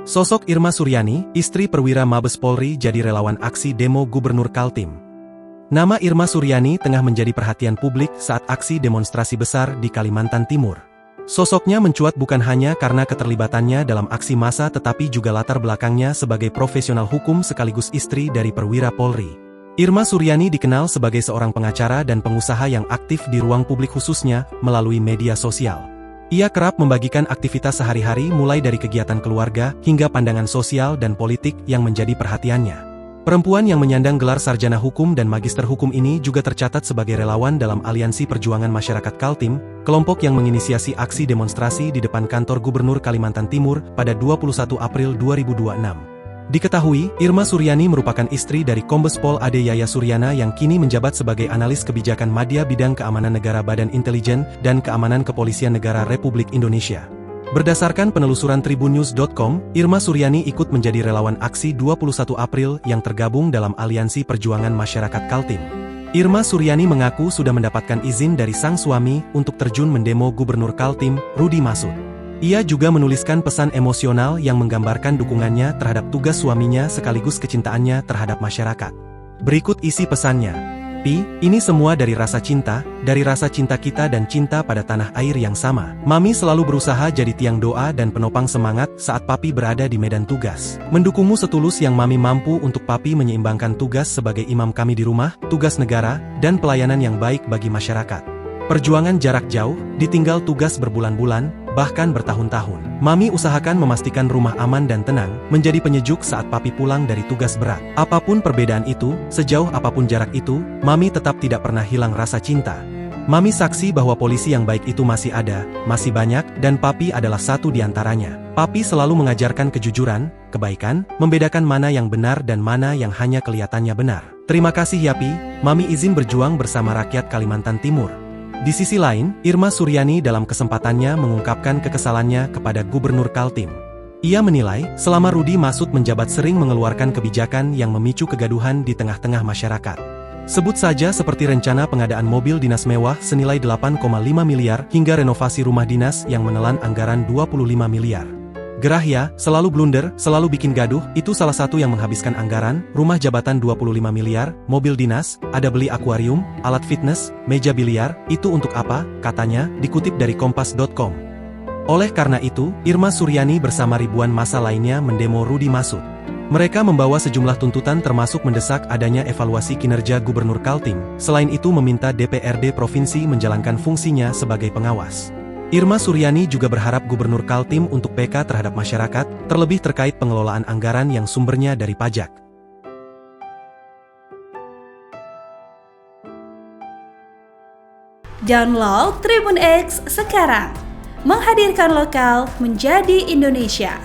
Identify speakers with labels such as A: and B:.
A: Sosok Irma Suryani, istri perwira Mabes Polri jadi relawan aksi demo Gubernur Kaltim. Nama Irma Suryani tengah menjadi perhatian publik saat aksi demonstrasi besar di Kalimantan Timur. Sosoknya mencuat bukan hanya karena keterlibatannya dalam aksi massa tetapi juga latar belakangnya sebagai profesional hukum sekaligus istri dari perwira Polri. Irma Suryani dikenal sebagai seorang pengacara dan pengusaha yang aktif di ruang publik khususnya melalui media sosial. Ia kerap membagikan aktivitas sehari-hari mulai dari kegiatan keluarga hingga pandangan sosial dan politik yang menjadi perhatiannya. Perempuan yang menyandang gelar sarjana hukum dan magister hukum ini juga tercatat sebagai relawan dalam Aliansi Perjuangan Masyarakat Kaltim, kelompok yang menginisiasi aksi demonstrasi di depan kantor Gubernur Kalimantan Timur pada 21 April 2026. Diketahui, Irma Suryani merupakan istri dari Kombes Pol Ade Yaya Suryana yang kini menjabat sebagai analis kebijakan Madya Bidang Keamanan Negara Badan Intelijen dan Keamanan Kepolisian Negara Republik Indonesia. Berdasarkan penelusuran tribunnews.com, Irma Suryani ikut menjadi relawan aksi 21 April yang tergabung dalam Aliansi Perjuangan Masyarakat Kaltim. Irma Suryani mengaku sudah mendapatkan izin dari sang suami untuk terjun mendemo Gubernur Kaltim, Rudi Marsud. Ia juga menuliskan pesan emosional yang menggambarkan dukungannya terhadap tugas suaminya sekaligus kecintaannya terhadap masyarakat. Berikut isi pesannya. Pi, ini semua dari rasa cinta kita dan cinta pada tanah air yang sama. Mami selalu berusaha jadi tiang doa dan penopang semangat saat Papi berada di medan tugas. Mendukungmu setulus yang Mami mampu untuk Papi menyeimbangkan tugas sebagai imam kami di rumah, tugas negara, dan pelayanan yang baik bagi masyarakat. Perjuangan jarak jauh, ditinggal tugas berbulan-bulan, bahkan bertahun-tahun. Mami usahakan memastikan rumah aman dan tenang, menjadi penyejuk saat Papi pulang dari tugas berat. Apapun perbedaan itu, sejauh apapun jarak itu, Mami tetap tidak pernah hilang rasa cinta. Mami saksi bahwa polisi yang baik itu masih ada, masih banyak, dan Papi adalah satu di antaranya. Papi selalu mengajarkan kejujuran, kebaikan, membedakan mana yang benar dan mana yang hanya kelihatannya benar. Terima kasih ya Pi, Mami izin berjuang bersama rakyat Kalimantan Timur. Di sisi lain, Irma Suryani dalam kesempatannya mengungkapkan kekesalannya kepada Gubernur Kaltim. Ia menilai, selama Rudi Marsud menjabat sering mengeluarkan kebijakan yang memicu kegaduhan di tengah-tengah masyarakat. Sebut saja seperti rencana pengadaan mobil dinas mewah senilai 8,5 miliar hingga renovasi rumah dinas yang menelan anggaran 25 miliar. Gerah ya, selalu blunder, selalu bikin gaduh, itu salah satu yang menghabiskan anggaran, rumah jabatan 25 miliar, mobil dinas, ada beli akuarium, alat fitness, meja biliar, itu untuk apa, katanya, dikutip dari kompas.com. Oleh karena itu, Irma Suryani bersama ribuan massa lainnya mendemo Rudi Marsud. Mereka membawa sejumlah tuntutan termasuk mendesak adanya evaluasi kinerja Gubernur Kaltim, selain itu meminta DPRD Provinsi menjalankan fungsinya sebagai pengawas. Irma Suryani juga berharap Gubernur Kaltim untuk PK terhadap masyarakat, terlebih terkait pengelolaan anggaran yang sumbernya dari pajak.
B: Download Tribun X sekarang, menghadirkan lokal menjadi Indonesia.